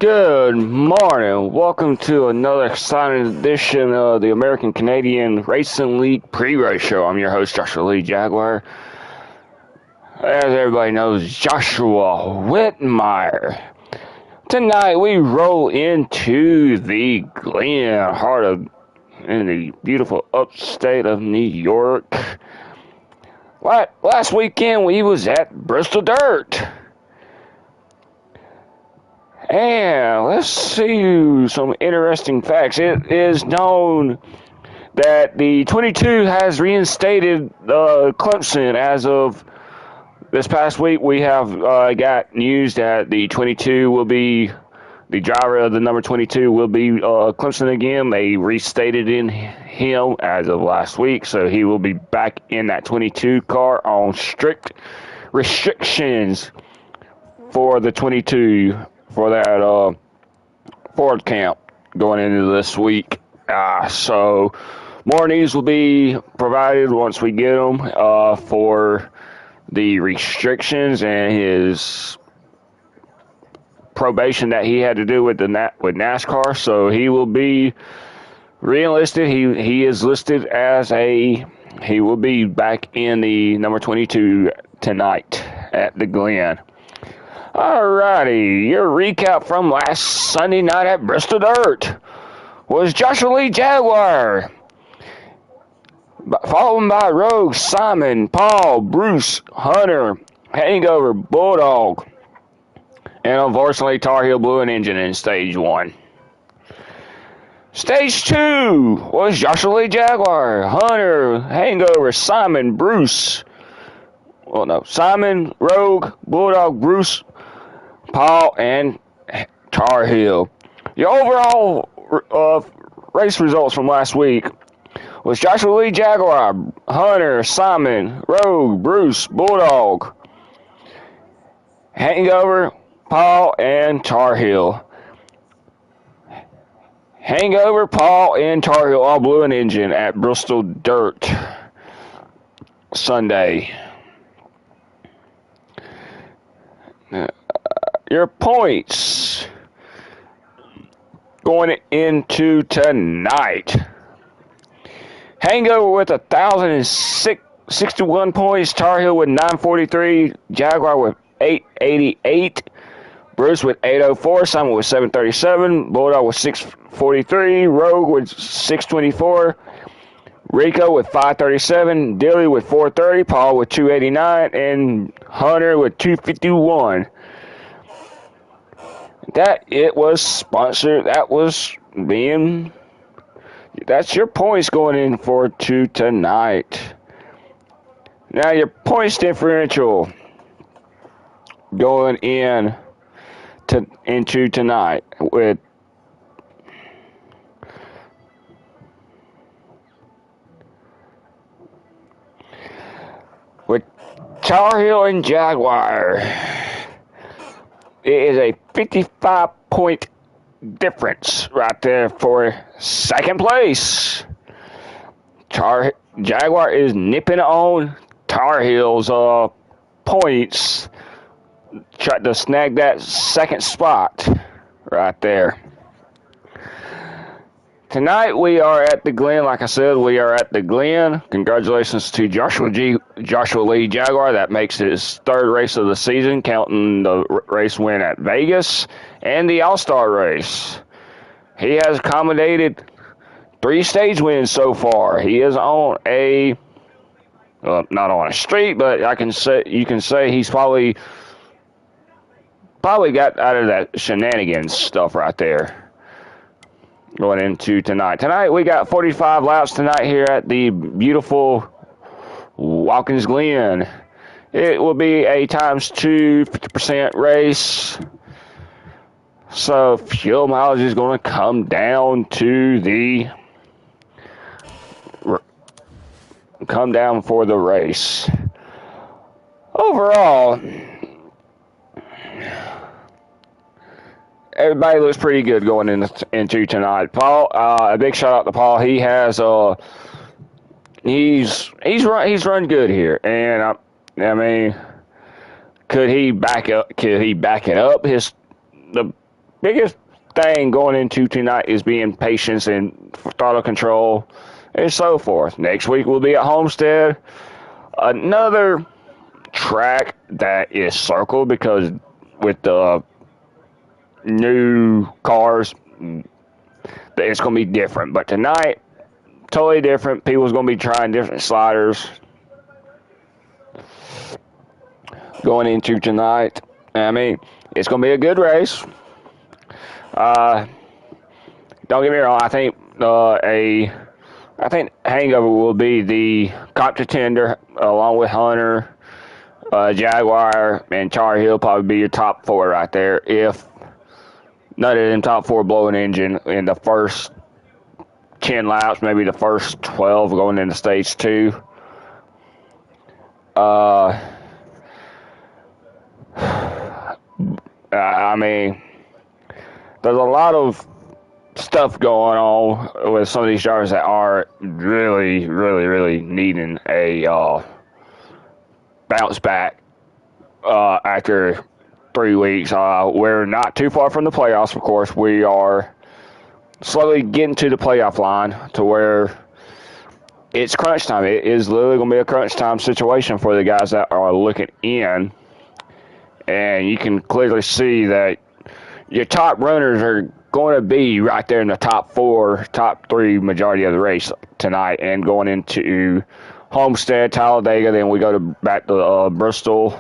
Good morning. Welcome to another exciting edition of the American Canadian Racing League pre-race show. I'm your host, Joshua Lee Jaguar. As everybody knows, Joshua Whitmire. Tonight we roll into the Glen, in the beautiful upstate of New York. Last weekend we was at Bristol Dirt. And let's see some interesting facts. It is known that the 22 has reinstated Clemson as of this past week. We have got news that the 22 will be, the driver of the number 22 will be Clemson again. They restated him as of last week, so he will be back in that 22 car on strict restrictions for the 22. For that Ford camp going into this week. So more news will be provided once we get them for the restrictions and his probation that he had to do with NASCAR. So he will be re-enlisted. He is listed as he will be back in the number 22 tonight at the Glen. Alrighty, your recap from last Sunday night at Bristol Dirt was Joshua Lee Jaguar, followed by Rogue, Simon, Paul, Bruce, Hunter, Hangover, Bulldog, and unfortunately Tar Heel blew an engine in Stage 1. Stage 2 was Joshua Lee Jaguar, Hunter, Hangover, Simon, Bruce, Simon, Rogue, Bulldog, Bruce, Paul, and Tar Heel. The overall race results from last week was Joshua Lee Jaguar, Hunter, Simon, Rogue, Bruce, Bulldog, Hangover, Paul, and Tar Heel. Hangover, Paul, and Tar Heel all blew an engine at Bristol Dirt Sunday. Your points going into tonight. Hangover with 1,061 points. Tar Heel with 943. Jaguar with 888. Bruce with 804. Simon with 737. Bulldog with 643. Rogue with 624. Rico with 537. Dilly with 430. Paul with 289. And Hunter with 251. It was sponsored. That's your points going in for tonight. Now your points differential going into tonight with Tar Heel and Jaguar. It is a 55-point difference right there for second place. Jaguar is nipping on Tar Heel's points. Tried to snag that second spot right there. Tonight we are at the Glen. Like I said, we are at the Glen. Congratulations to Joshua Lee Jaguar. That makes his third race of the season, counting the race win at Vegas and the All-Star race. He has accommodated 3 stage wins so far. He is on not on a streak, but you can say he's probably got out of that shenanigans stuff right there. Going into tonight. Tonight we got 45 laps tonight here at the beautiful Watkins Glen. It will be a × 50% race. So fuel mileage is going to come down for the race. Overall, everybody looks pretty good going into tonight. Paul, a big shout out to Paul. He has he's run good here, and I mean, could he back it up? The biggest thing going into tonight is being patient and throttle control and so forth. Next week we'll be at Homestead, another track that is circled because with the new cars, it's going to be different. But tonight, totally different. People's going to be trying different sliders going into tonight. I mean, it's going to be a good race. Don't get me wrong. I think Hangover will be the comp contender along with Hunter, Jaguar, and Tar Heel. Probably be your top four right there. If none of them top four blow an engine in the first 10 laps, maybe the first 12 going into stage 2. I mean, there's a lot of stuff going on with some of these drivers that are really, really, really needing a bounce back after 3 weeks. We're not too far from the playoffs, of course. We are slowly getting to the playoff line to where it's crunch time. It is literally going to be a crunch time situation for the guys that are looking in. And you can clearly see that your top runners are going to be right there in the top 4, top 3 majority of the race tonight, and going into Homestead, Talladega. Then we go back to Bristol,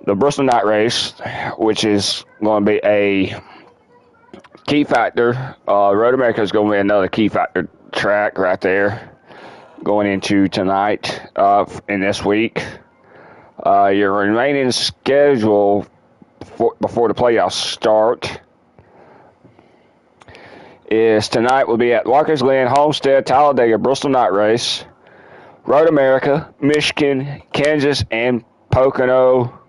the Bristol night race, which is going to be a key factor. Road America is going to be another key factor track right there going into tonight in this week. Your remaining schedule before the playoffs start is tonight will be at Watkins Glen, Homestead, Talladega, Bristol night race, Road America, Michigan, Kansas, and Pocono.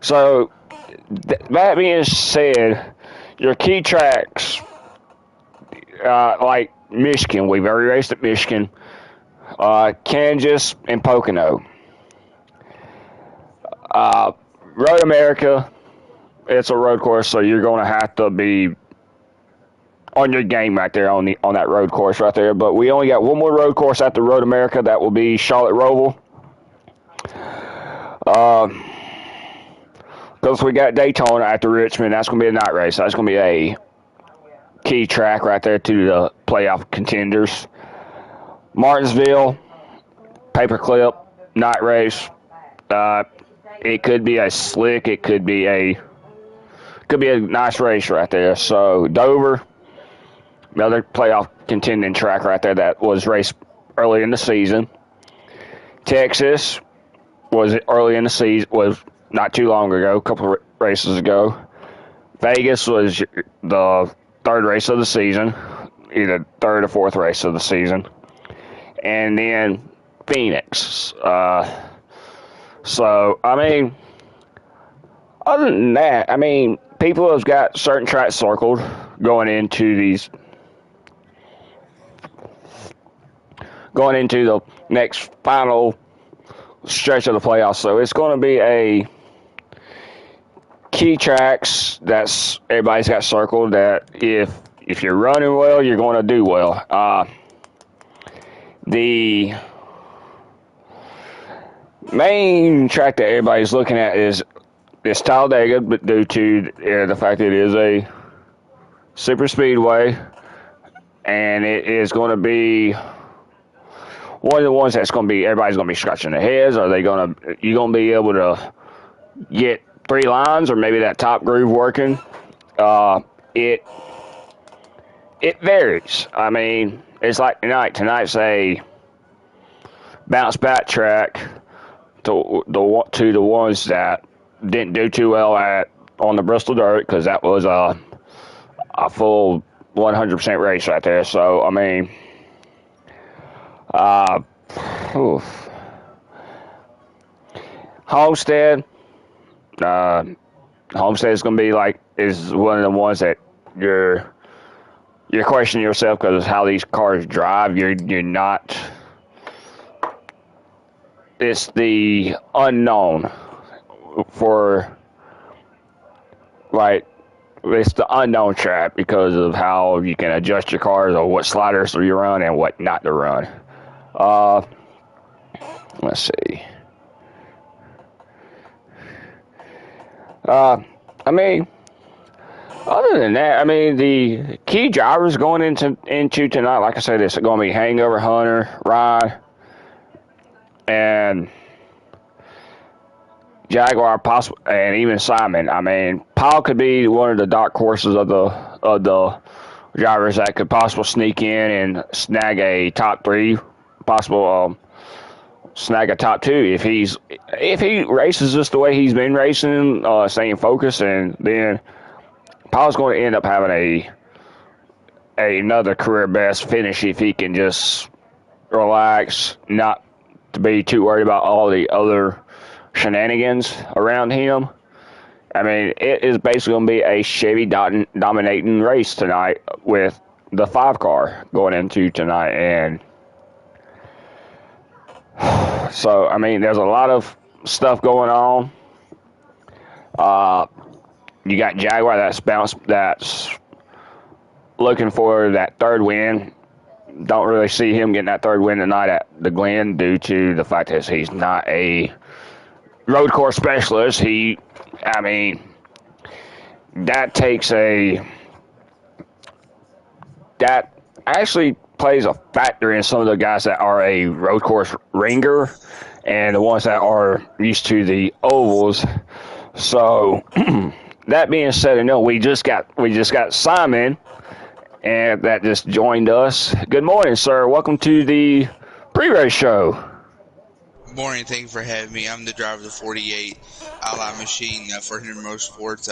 So that being said, your key tracks like Michigan, we've already raced at Michigan, Kansas, and Pocono. Road America, it's a road course, so you're going to have to be on your game right there on that road course right there. But we only got one more road course after Road America. That will be Charlotte Roval. Because we got Daytona after Richmond. That's going to be a night race. That's going to be a key track right there to the playoff contenders. Martinsville, paperclip, night race. It could be a slick. It could be a nice race right there. So Dover, another playoff contending track right there that was raced early in the season. Texas was early in the season, was not too long ago, a couple of races ago. Vegas was the third race of the season, either third or fourth race of the season. And then Phoenix. So, I mean, other than that, I mean, people have got certain tracks circled going into the next final stretch of the playoffs. So it's going to be a key tracks that's everybody's got circled that if you're running well, you're going to do well. The main track that everybody's looking at is Talladega, but due to the fact that it is a super speedway, and it is going to be one of the ones that's going to be everybody's going to be scratching their heads. Are they going to you going to be able to get 3 lines or maybe that top groove working? It varies. I mean, it's like tonight's a bounce back track to the ones that didn't do too well on the Bristol dirt, because that was a full 100% race right there. So I mean, Homestead is going to be is one of the ones that you're questioning yourself because of how these cars drive. You're not. It's the unknown for like it's the unknown track because of how you can adjust your cars or what sliders you run and what not to run. Uh, let's see. I mean, other than that, I mean, the key drivers going into tonight, like I said, it's going to be Hangover, Hunter, Ryan, and Jaguar, possible, and even Simon. I mean, Paul could be one of the dark horses of the drivers that could possibly sneak in and snag a top three, possible snag a top two if he races just the way he's been racing, staying focused, and then Paul's going to end up having another career best finish if he can just relax, not to be too worried about all the other shenanigans around him. I mean, it is basically going to be a Chevy dominating race tonight with the 5 car going into tonight. And so, I mean, there's a lot of stuff going on. You got Jaguar that's looking for that third win. Don't really see him getting that third win tonight at the Glen due to the fact that he's not a road course specialist. I mean, that actually plays a factor in some of the guys that are a road course ringer and the ones that are used to the ovals. So that being said, we just got Simon, and that just joined us. Good morning, sir. Welcome to the pre-race show. Morning, thank you for having me. I'm the driver of the 48 Ally machine for Henry Motorsports.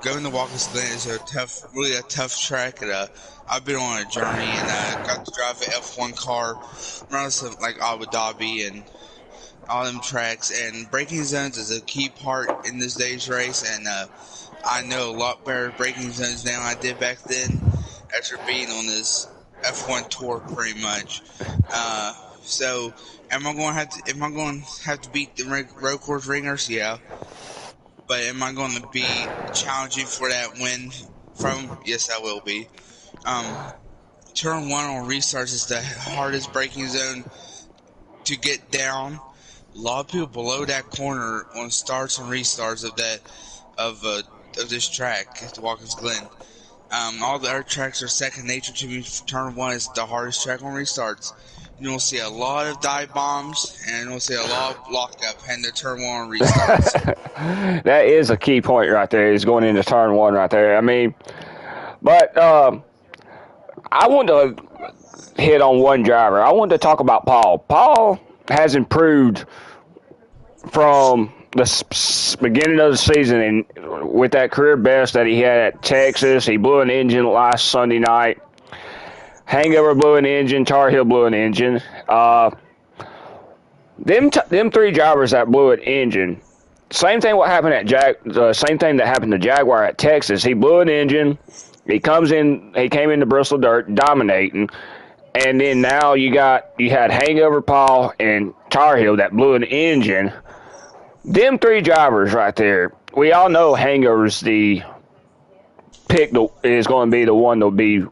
Going to Watkins Glen is really a tough track. And, I've been on a journey and got to drive an F1 car around some like Abu Dhabi and all them tracks. And braking zones is a key part in this day's race. And I know a lot better braking zones now than I did back then after being on this F1 tour pretty much. So am I going to have to beat the road course ringers? Yeah. But am I going to be challenging for that win from? Yes, I will be. Turn 1 on restarts is the hardest braking zone to get down. A lot of people below that corner on starts and restarts of this track at the Watkins Glen. All the other tracks are second nature to me. Turn 1 is the hardest track on restarts. You'll see a lot of dive bombs, and you'll see a lot of lockup and the turn 1 restarts. That is a key point right there. Is going into turn 1 right there. I mean, but I want to hit on one driver. I wanted to talk about Paul. Paul has improved from the beginning of the season, and with that career best that he had at Texas, he blew an engine last Sunday night. Hangover blew an engine. Tar Heel blew an engine. Them 3 drivers that blew an engine. Same thing what happened at same thing that happened to Jaguar at Texas. He blew an engine. He came into Bristol Dirt dominating, and then now you had Hangover Paul and Tar Heel that blew an engine. Them 3 drivers right there. We all know Hangover's the pick is going to be the one to be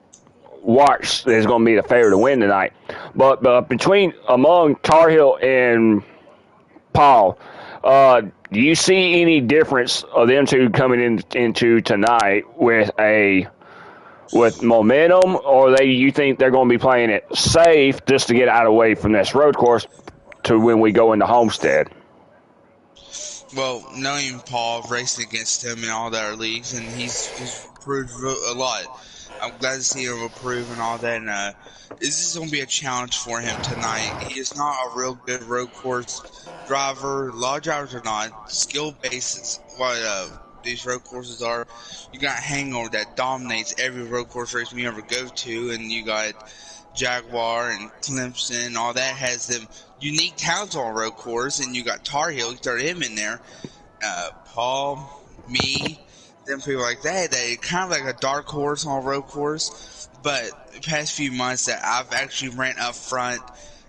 watched. Is going to be the favorite to win tonight. But among Tar Heel and Paul, do you see any difference of them 2 coming into tonight with momentum, or you think they're going to be playing it safe just to get out of the way from this road course to when we go into Homestead? Well, knowing Paul, racing against him in all the other leagues, and he's improved a lot. I'm glad to see him improve and all that. And this is going to be a challenge for him tonight. He is not a real good road course driver. A lot of drivers are not. Skill-based is what these road courses are. You got Hangover that dominates every road course race we ever go to, and you got Jaguar and Clemson, all that has them unique talents on road course, and you got Tar Heel, you throw him in there. Paul, me, them people like that, they kind of like a dark horse on a road course. But the past few months that I've actually ran up front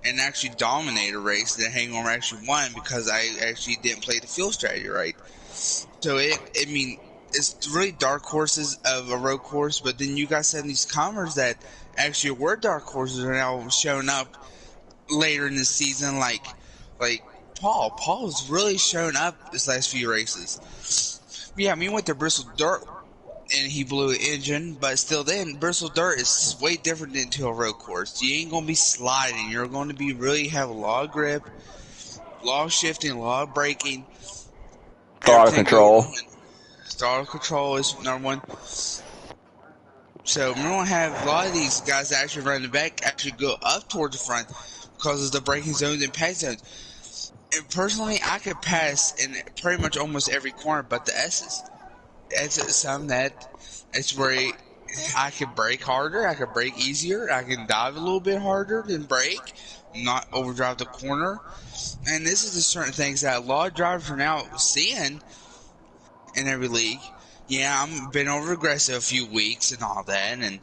and actually dominated a race that Hangover actually won because I actually didn't play the field strategy right. So it's really dark horses of a road course, but then you guys have these comers that actually were dark horses are now showing up later in the season, like Paul. Paul's really shown up this last few races. Yeah, I mean, he went to Bristol Dirt and he blew an engine, but still then, Bristol Dirt is way different than to a road course. You ain't going to be sliding. You're going to be really have a lot of grip, a lot of shifting, a lot of braking. Throttle control. Throttle control is number one. So we're going to have a lot of these guys that actually run the back actually go up towards the front because of the braking zones and pass zones. And personally, I could pass in pretty much almost every corner but the S's. It's something that it's where I can brake harder, I can brake easier, I can dive a little bit harder than brake, not overdrive the corner. And this is the certain things that a lot of drivers are now seeing in every league. Yeah, I'm been over aggressive a few weeks and all that, and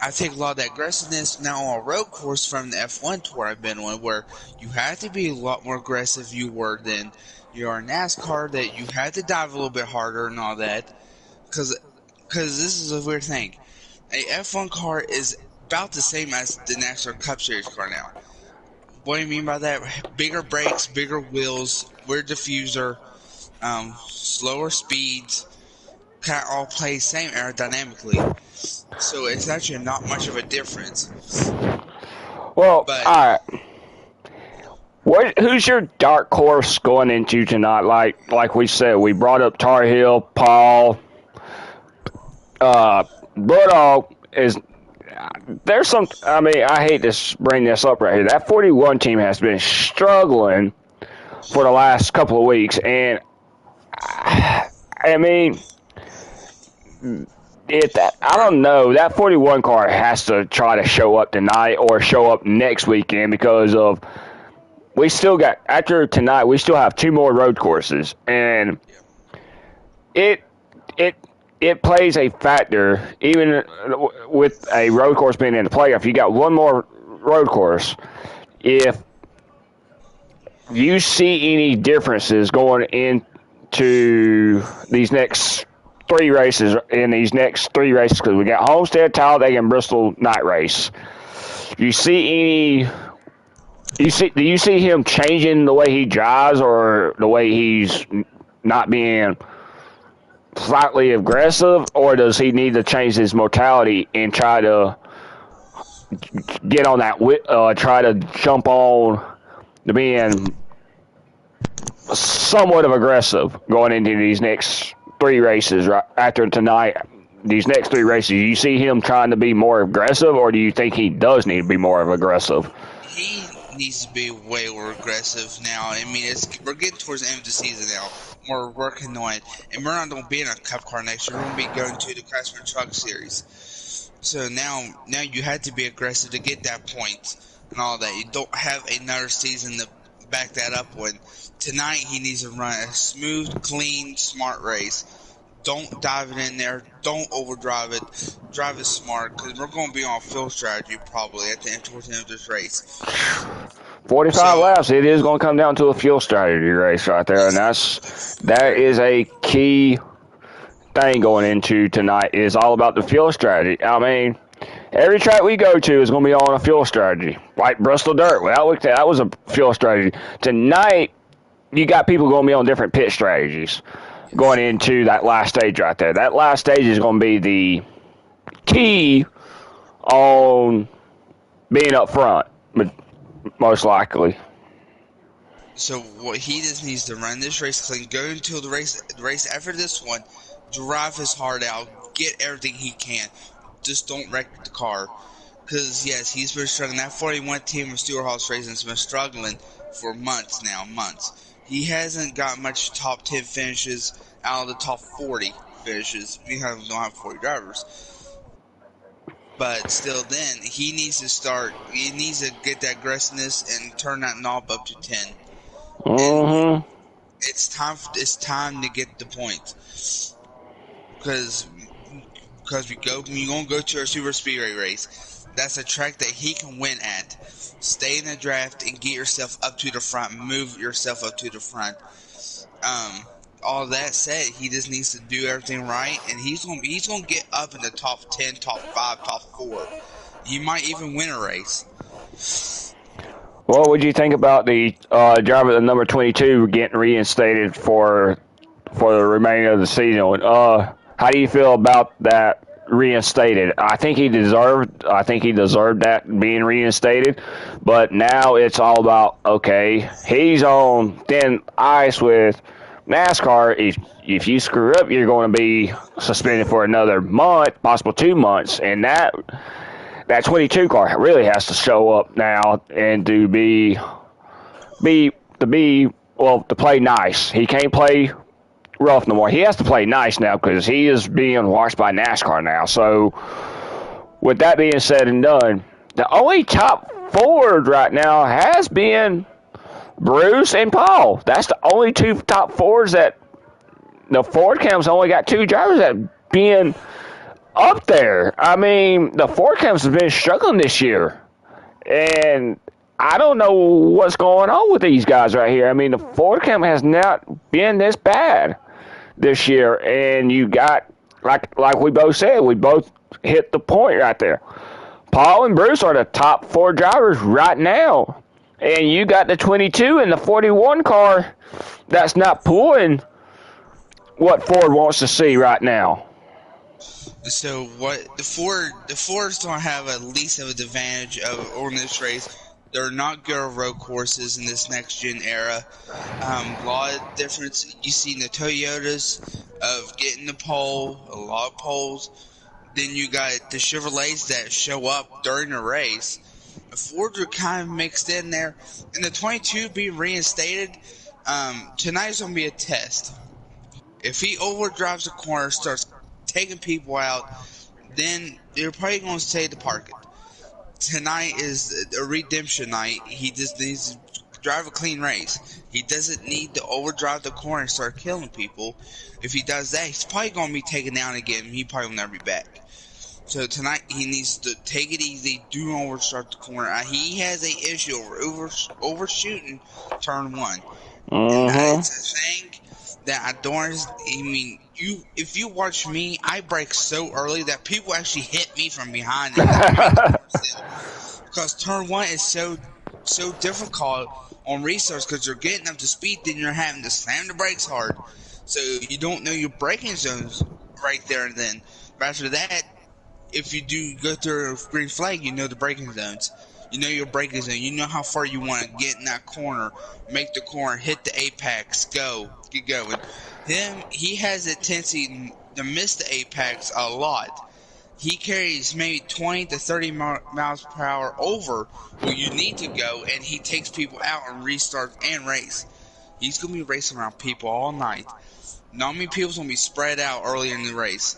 I take a lot of that aggressiveness now on a road course from the F1 tour I've been on, where you have to be a lot more aggressive you were than you are in NASCAR, that you had to dive a little bit harder and all that, because this is a weird thing. A F1 car is about the same as the NASCAR Cup Series car now. What do you mean by that? Bigger brakes, bigger wheels, weird diffuser, slower speeds, kind of all play same aerodynamically. So it's actually not much of a difference. Well, But all right. Who's your dark horse going into tonight? Like we said, we brought up Tar Heel, Paul, Bulldog is. There's some. I mean, I hate to bring this up right here. That 41 team has been struggling for the last couple of weeks, and I mean, I don't know, that 41 car has to try to show up tonight or show up next weekend because of we still got after tonight we still have two more road courses, and it it it plays a factor even with a road course being in the playoff. You got one more road course. If you see any differences going into these next three races because we got Homestead, Talladega, and Bristol night race. You see any? Do you see him changing the way he drives or the way he's not being slightly aggressive, or does he need to change his mortality and try to get on that? Try to jump on to being somewhat of aggressive going into these next three races right after tonight. These next three races, do you see him trying to be more aggressive, or do you think he does need to be more of aggressive? he needs to be way more aggressive now. I mean, we're getting towards the end of the season now. We're working on it, and we're not going to be in a Cup car next year. We're going to be going to the Craftsman Truck Series. So now you had to be aggressive to get that point and all that. You don't have another season to back that up when tonight he needs to run a smooth, clean, smart race. Don't dive it in there. Don't overdrive it. Drive it smart because we're going to be on field strategy probably at the end towards the end of this race. 45 laps. It is going to come down to a fuel strategy race right there, and that is a key thing going into tonight. Is all about the fuel strategy. I mean, every track we go to is going to be on a fuel strategy, like Bristol Dirt. Well, that was a fuel strategy. Tonight, you got people going to be on different pit strategies going into that last stage right there. That last stage is going to be the key on being up front, but most likely. So what he just needs to run this race clean, go until the race after this one, drive his heart out, get everything he can. Just don't wreck the car. Because, yes, he's been struggling. That 41 team of Stewart Haas Racing has been struggling for months now, months. He hasn't got much top 10 finishes out of the top 40 finishes. We don't have 40 drivers. But still then, he needs to get that aggressiveness and turn that knob up to 10. And it's time to get the points. Because you're going to go to a super speedway race. That's a track that he can win at. Stay in the draft and get yourself up to the front. Move yourself up to the front. all that said, he just needs to do everything right, and he's gonna get up in the top 10, top 5, top 4. He might even win a race. What would you think about the driver, the number 22, getting reinstated for the remainder of the season? How do you feel about that reinstated? I think he deserved that being reinstated, but now it's all about, okay, he's on thin ice with NASCAR. If you screw up, you're going to be suspended for another month, possible 2 months, and that 22 car really has to show up now and to to play nice. He can't play rough no more. He has to play nice now because he is being watched by NASCAR now. So, with that being said and done, the only top Ford right now has been Bruce and Paul. That's the only two top Fords that the Ford Cam's only got two drivers that been up there. I mean, the Ford Camps have been struggling this year, and I don't know what's going on with these guys right here. I mean, the Ford Camp has not been this bad this year, and you got like we both said, we both hit the point right there. Paul and Bruce are the top four drivers right now, and you got the 22 and the 41 car that's not pulling what Ford wants to see right now. So what the Fords don't have at least of an advantage on this race. They're not good at road courses in this next gen era. A lot of difference you see in the Toyotas of getting the pole, a lot of poles. Then you got the Chevrolets that show up during the race. The Fords are kind of mixed in there, and the 22 being reinstated. Tonight's gonna be a test. If he overdrives the corner, starts taking people out, then they're probably going to say to park it. Tonight is a redemption night. He just needs to drive a clean race. He doesn't need to overdrive the corner and start killing people. If he does that, he's probably going to be taken down again. He probably will never be back. So tonight he needs to take it easy. Do not overstart the corner. He has a issue overshooting turn one. And that's a thing that I don't. I mean, if you watch me, I brake so early that people actually hit me from behind. Because turn one is so difficult on restarts because you're getting up to speed, then you're having to slam the brakes hard. So you don't know your braking zones right there and then. But after that, if you do go through a green flag, you know the braking zones. You know your braking zone. You know how far you want to get in that corner. Make the corner, hit the apex, go, get going. He has a tendency to miss the apex a lot. He carries maybe 20 to 30 miles per hour over where you need to go, and he takes people out and restarts and race. He's going to be racing around people all night. Not many people's going to be spread out early in the race.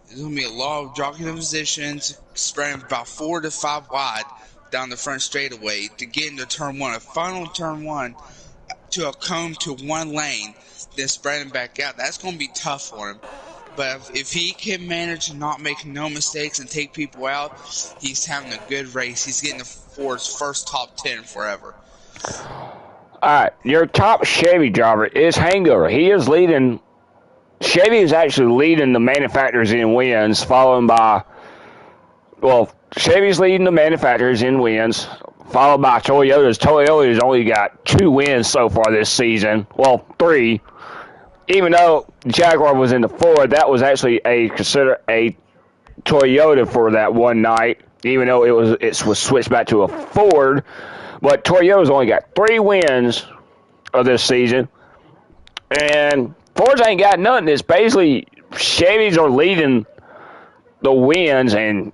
There's going to be a lot of jockeying positions, spreading about 4 to 5 wide down the front straightaway to get into turn one, a final turn one to a cone to one lane, then spreading back out. That's going to be tough for him. But if he can manage to not make no mistakes and take people out, he's having a good race. He's getting the Ford's first top 10 forever. All right, your top Chevy driver is Hangover. He is leading. Chevy is actually leading the manufacturers in wins, followed by, Chevy's leading the manufacturers in wins, followed by Toyota's. Toyota's only got 2 wins so far this season. Well, 3. Even though Jaguar was in the Ford, that was actually considered a Toyota for that one night. Even though it was switched back to a Ford, but Toyota's only got 3 wins of this season, and Fords ain't got nothing. It's basically Chevys are leading the wins, and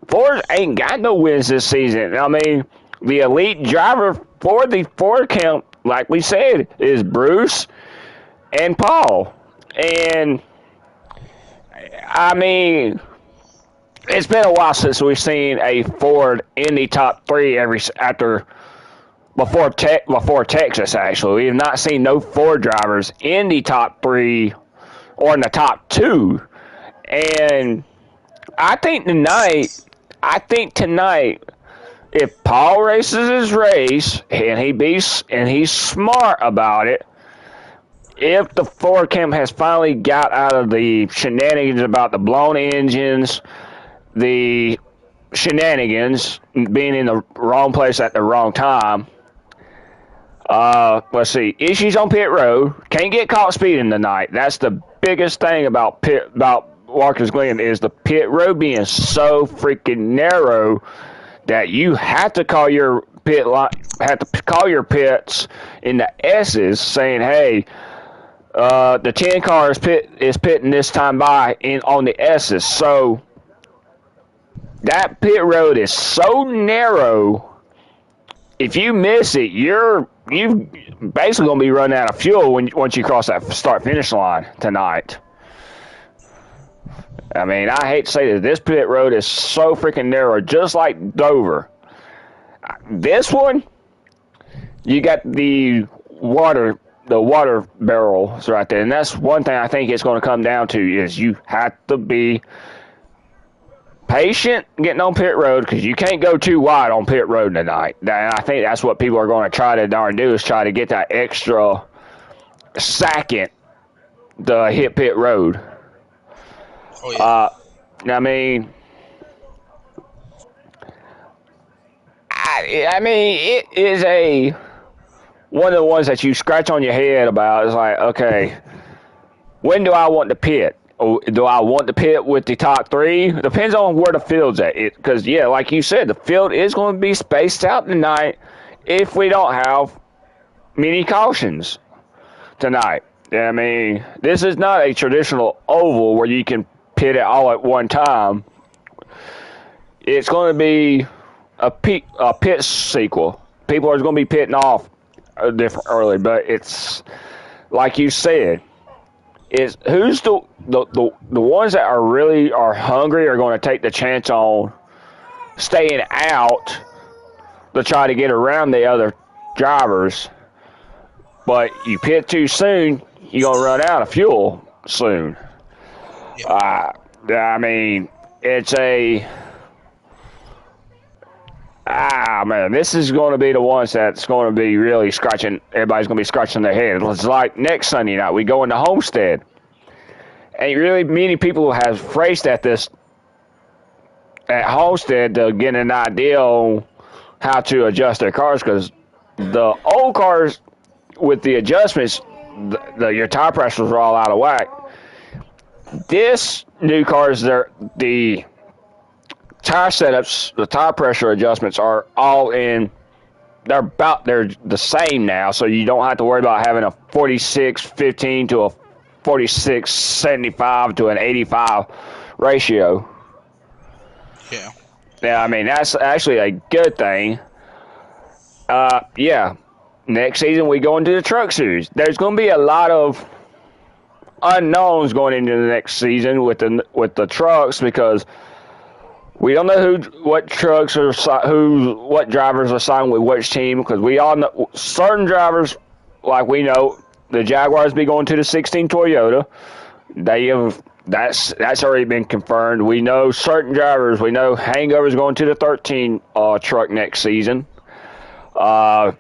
Ford ain't got no wins this season. I mean, the elite driver for the Ford camp, like we said, is Bruce and Paul. And, I mean, it's been a while since we've seen a Ford in the top 3 before Texas, actually. We have not seen no Ford drivers in the top 3 or in the top 2. And I think tonight, if Paul races his race and he's smart about it, if the Ford camp has finally got out of the shenanigans about the blown engines, the shenanigans, being in the wrong place at the wrong time. Let's see. Issues on pit road. Can't get caught speeding tonight. That's the biggest thing about Watkins Glen is the pit road being so freaking narrow that you have to call your call your pits in the S's saying, hey, the 10 car is pitting this time by in on the S's. So that pit road is so narrow. If you miss it, you basically gonna be running out of fuel once you cross that start finish line tonight. I mean, I hate to say that this pit road is so freaking narrow, just like Dover. This one, you got the water barrels right there, and that's one thing I think it's going to come down to is you have to be patient getting on pit road because you can't go too wide on pit road tonight. And I think that's what people are going to try to darn do is try to get that extra second to hit pit road. Oh, yeah. I mean, I mean, it is one of the ones that you scratch on your head about. It's like, okay, when do I want to pit? Do I want to pit with the top three? Depends on where the field's at. Because, yeah, like you said, the field is going to be spaced out tonight if we don't have many cautions tonight. I mean, this is not a traditional oval where you can pit it all at one time. It's going to be a pit sequel. People are going to be pitting off different early, but it's like you said. Is who's the ones that are hungry are going to take the chance on staying out to try to get around the other drivers. But you pit too soon, you're going to run out of fuel soon. Yeah. I mean, it's man, this is going to be the ones that's going to be really scratching. Everybody's going to be scratching their head. It's like next Sunday night, we go into Homestead. Ain't really many people have raced at this at Homestead to get an idea on how to adjust their cars because the old cars with the adjustments, your tire pressures are all out of whack. This new cars, the tire setups, the tire pressure adjustments are all in. They're the same now, so you don't have to worry about having a 46-15 to a 46-75 to an 85 ratio. Yeah. Yeah, I mean, that's actually a good thing. Yeah. Next season, we go into the Truck Series. There's going to be a lot of unknowns going into the next season with the trucks because we don't know what drivers are signed with which team because we all know certain drivers, like we know, the Jaguars be going to the 16 Toyota. That's already been confirmed. We know certain drivers. We know Hangover's going to the 13 truck next season. There's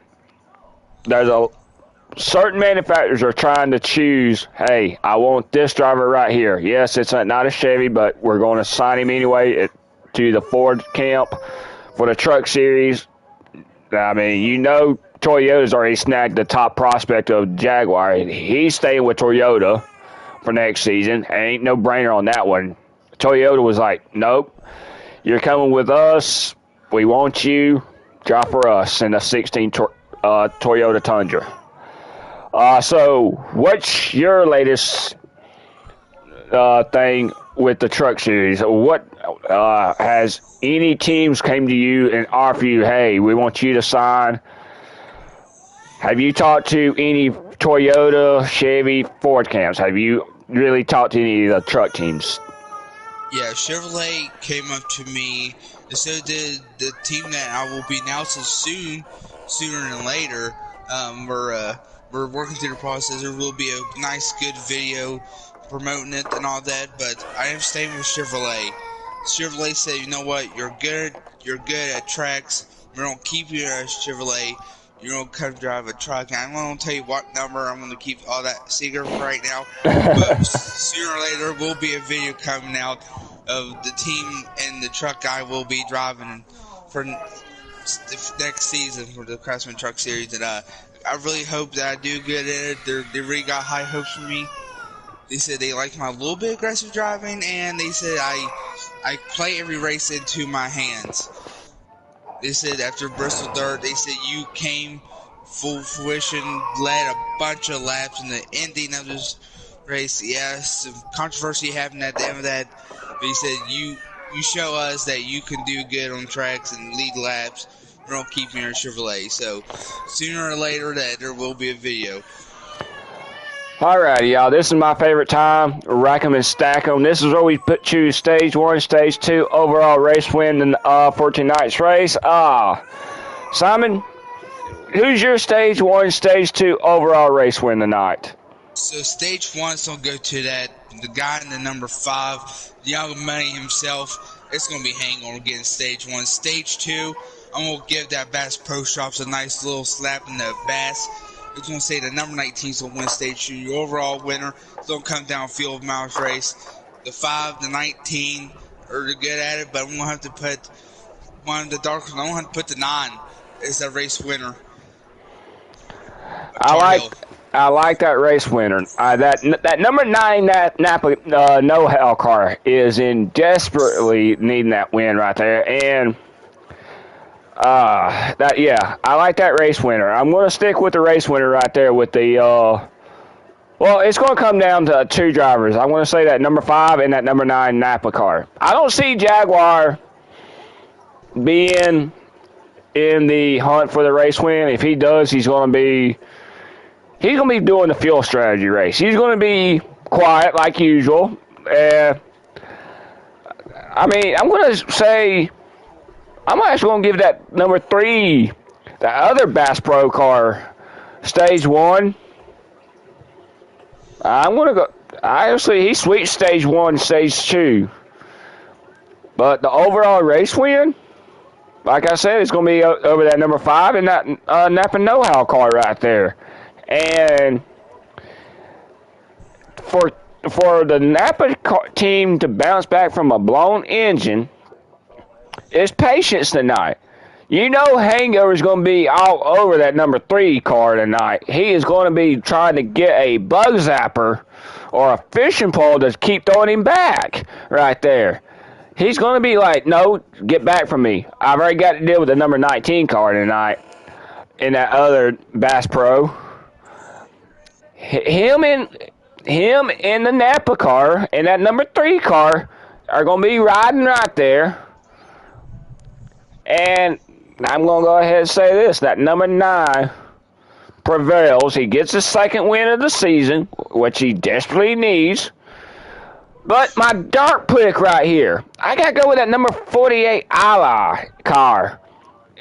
certain manufacturers are trying to choose, hey, I want this driver right here. Yes, it's not a Chevy, but we're going to sign him anyway to the Ford camp for the Truck Series. I mean, you know Toyota's already snagged the top prospect of Jaguar. He's staying with Toyota for next season. Ain't no brainer on that one. Toyota was like, nope, you're coming with us. We want you. Drive for us in a 16 Toyota Tundra. So, what's your latest thing with the Truck Series? What has any teams came to you and offer you, hey, we want you to sign? Have you talked to any Toyota, Chevy, Ford camps? Have you really talked to any of the truck teams? Yeah, Chevrolet came up to me. So did the team that I will be announcing sooner than later. We're working through the process. There will be a nice, good video promoting it and all that. But I am staying with Chevrolet. Chevrolet said, you know what, you're good at tracks. We're gonna keep you as Chevrolet. you're gonna come drive a truck. And I'm gonna tell you what number. I'm gonna keep all that secret for right now. But sooner or later, will be a video coming out of the team and the truck guy will be driving for the next season for the Craftsman Truck Series. And I really hope that I do good in it. They really got high hopes for me. They said they like my little bit aggressive driving, and they said I play every race into my hands. They said after Bristol Dirt, they said you came full fruition, led a bunch of laps in the ending of this race. Yes, some controversy happened at the end of that, but he said you show us that you can do good on tracks and lead laps. We're gonna keep you in Chevrolet. So sooner or later, that there will be a video. Alrighty, y'all. This is my favorite time. Rack 'em and stack 'em. This is where we choose stage 1, stage 2 overall race win in for tonight's race. Simon, who's your stage 1, stage 2 overall race win tonight? So stage 1's gonna go to the guy in the number 5, Young Money himself. It's gonna be hanging on getting stage 1. Stage 2, I'm gonna give that Bass Pro Shops a nice little slap in the bass. It's going to say the number 19 is going to win stage 2. Your overall winner is going to come down field miles race. The 5, the 19 are good at it, but I'm going to have to put one of the dark ones. I'm going to have to put the 9 as the race winner. I like that race winner. That number 9 Napa know-how car is in desperately needing that win right there, and I like that race winner. I'm going to stick with the race winner right there with the well, it's going to come down to 2 drivers. I'm going to say that number 5 and that number 9 Napa car. I don't see Jaguar being in the hunt for the race win. If he does, he's going to be doing the fuel strategy race. He's going to be quiet like usual. I'm going to say I'm actually going to give that number 3, the other Bass Pro car, stage 1. I'm going to go. Honestly, he switched stage 1 stage 2. But the overall race win, like I said, it's going to be over that number 5 and that Napa know-how car right there. And for the Napa team to bounce back from a blown engine, it's patience tonight. You know Hangover is going to be all over that number 3 car tonight. He is going to be trying to get a bug zapper or a fishing pole to keep throwing him back right there. He's going to be like, no, get back from me. I've already got to deal with the number 19 car tonight in that other Bass Pro. Him and the Napa car and that number 3 car are going to be riding right there. And I'm going to go ahead and say this, that number 9 prevails. He gets his second win of the season, which he desperately needs. But my dark pick right here, I got to go with that number 48 Ally car.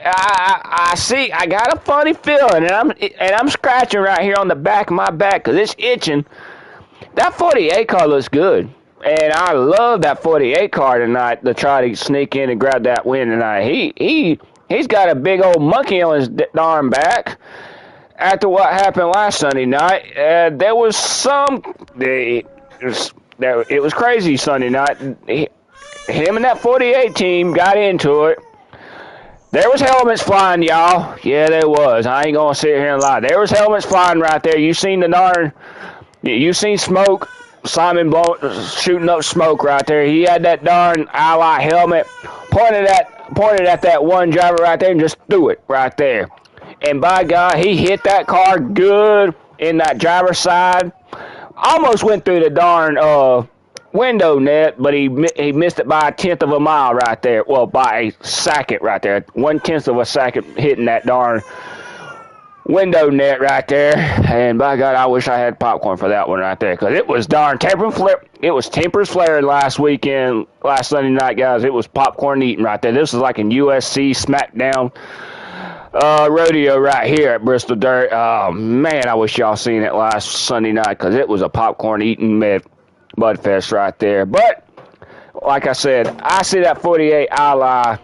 I got a funny feeling, and I'm scratching right here on the back of my back because it's itching. That 48 car looks good. And I love that 48 car tonight to try to sneak in and grab that win tonight. He's got a big old monkey on his darn back. After what happened last Sunday night, it was crazy Sunday night. Him and that 48 team got into it. There was helmets flying, y'all. Yeah, there was. I ain't gonna sit here and lie. There was helmets flying right there. You seen smoke. Simon shooting up smoke right there. He had that darn Ally helmet pointed at that one driver right there and just threw it right there. And by God, he hit that car good in that driver's side. Almost went through the darn window net, but he missed it by 1/10 of a mile right there. Well, by a second right there. 1/10 of a second hitting that darn window net right there. And by God, I wish I had popcorn for that one right there, because it was darn tempers flaring last Sunday night, guys. It was popcorn eating right there. This was like an USC SmackDown rodeo right here at Bristol Dirt. Oh man, I wish y'all seen it last Sunday night, because it was a popcorn eating mudfest right there. But like I said, I see that 48 Ally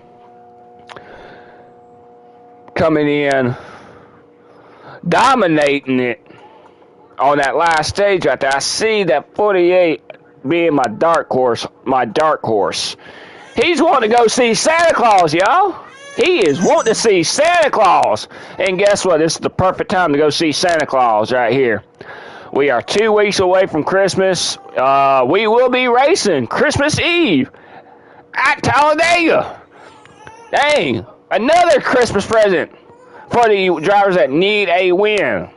coming in dominating it on that last stage right there. I see that 48 being my dark horse. He's wanting to go see Santa Claus, y'all. He is wanting to see Santa Claus. And guess what? This is the perfect time to go see Santa Claus right here. We are 2 weeks away from Christmas. We will be racing Christmas Eve at Talladega. Dang, another Christmas present for the drivers that need a win.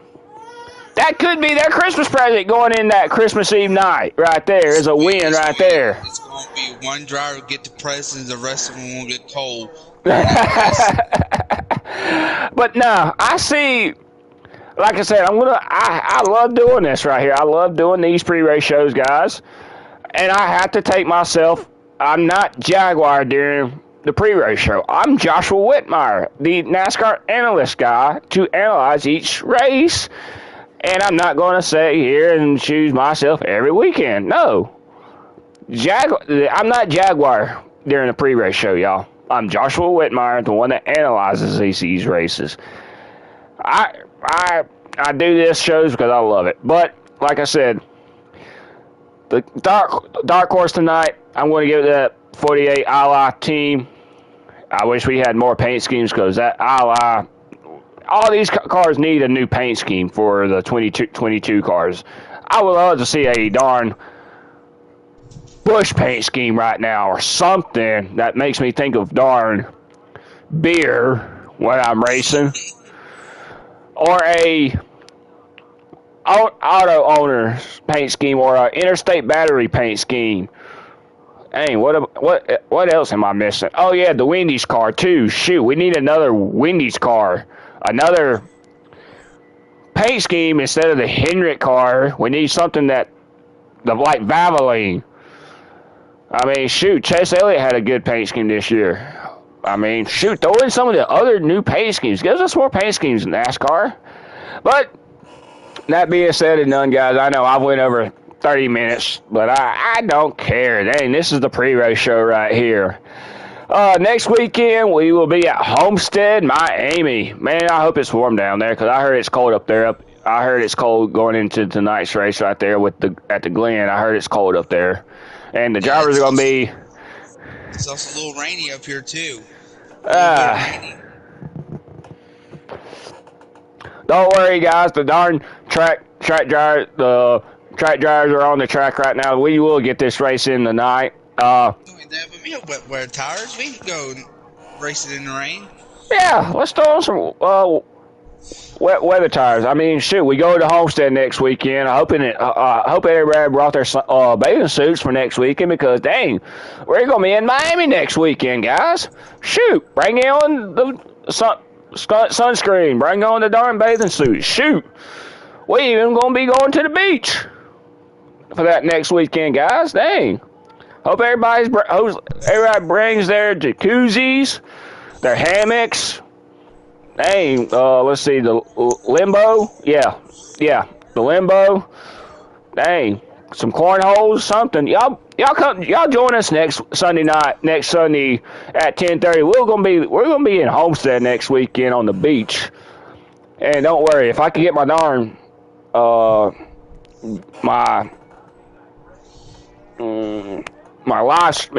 That could be their Christmas present going in that Christmas Eve night. Right there is a win right there. It's going to be one driver get the presents, the rest of them won't get cold. But no, I see, like I said, I love doing this right here. I love doing these pre-race shows, guys. And I have to take myself, I'm not Jaguar during the pre-race show. I'm Joshua Whitmire, the NASCAR analyst guy, to analyze each race. And I'm not going to sit here and choose myself every weekend. No. I'm not Jaguar during the pre-race show, y'all. I'm Joshua Whitmire, the one that analyzes these races. I do this shows because I love it. But, like I said, the dark horse tonight, I'm going to give it that 48 Ally team. I wish we had more paint schemes because that Ally, all these cars need a new paint scheme for the 22 cars. I would love to see a darn Bush paint scheme right now or something that makes me think of darn beer when I'm racing. Or a auto owner paint scheme or an interstate battery paint scheme. Hey, what else am I missing? Oh yeah, the Wendy's car too. Shoot, we need another Wendy's car. Another paint scheme instead of the Hendrick car. We need something like Valvoline. I mean, shoot, Chase Elliott had a good paint scheme this year. I mean, shoot, throw in some of the other new paint schemes. Gives us more paint schemes in NASCAR. But that being said and done, guys, I know I went over 30 minutes, but I don't care. Dang, this is the pre-race show right here. Next weekend, we will be at Homestead, Miami. Man, I hope it's warm down there because I heard it's cold up there. I heard it's cold going into tonight's race right there at the Glen. I heard it's cold up there. And the drivers are going to be... It's also a little rainy up here, too. Don't worry, guys. The darn track drivers are on the track right now. We will get this race in tonight. But we have wet tires. We can go race it in the rain. Yeah, let's throw on some wet weather tires. I mean, shoot, we go to Homestead next weekend. I hope everybody brought their bathing suits for next weekend because, dang, we're going to be in Miami next weekend, guys. Shoot, bring on the sunscreen. Bring on the darn bathing suit. Shoot, we even going to be going to the beach for that next weekend, guys. Dang. Hope everybody brings their jacuzzis, their hammocks. Dang, let's see, the limbo. Yeah, the limbo. Dang, some cornholes, something. Y'all join us next Sunday at 10:30. We're gonna be in Homestead next weekend on the beach. And don't worry, if I can get my darn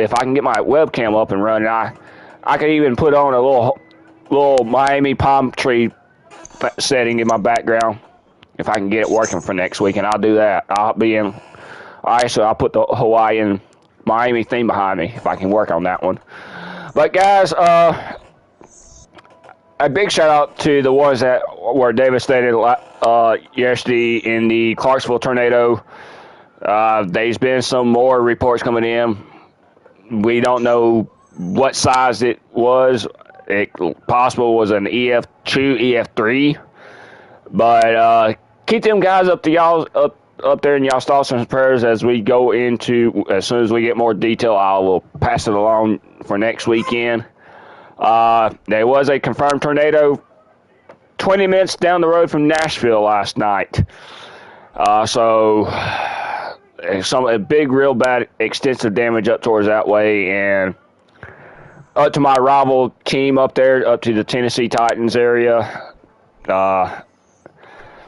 if I can get my webcam up and running, I could even put on a little Miami palm tree setting in my background. If I can get it working for next week, and I'll do that. I'll put the Hawaiian Miami theme behind me if I can work on that one. But guys, a big shout out to the ones that were devastated yesterday in the Clarksville tornado. There's been some more reports coming in. We don't know what size it was. It possible was an EF2, EF3. But keep them guys up there in y'all's thoughts and prayers as we go into. As soon as we get more detail, I will pass it along for next weekend. There was a confirmed tornado 20 minutes down the road from Nashville last night. A big, real bad, extensive damage up towards that way, and up to my rival team up there, up to the Tennessee Titans area.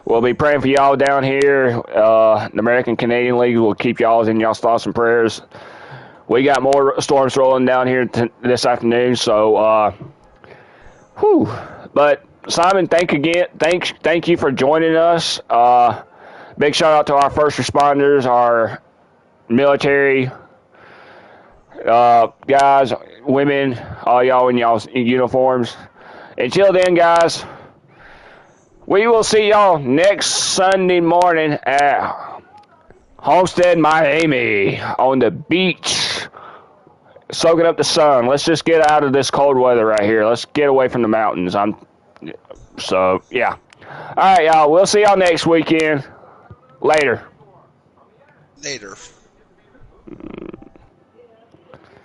We'll be praying for y'all down here. The American Canadian League will keep y'all in y'all's thoughts and prayers. We got more storms rolling down here this afternoon, so whew. But Simon, thank you for joining us. Big shout out to our first responders, our military guys, women, all y'all in y'all's uniforms. Until then, guys, we will see y'all next Sunday morning at Homestead, Miami, on the beach, soaking up the sun. Let's just get out of this cold weather right here. Let's get away from the mountains. Yeah. All right, y'all. We'll see y'all next weekend. Later. Later.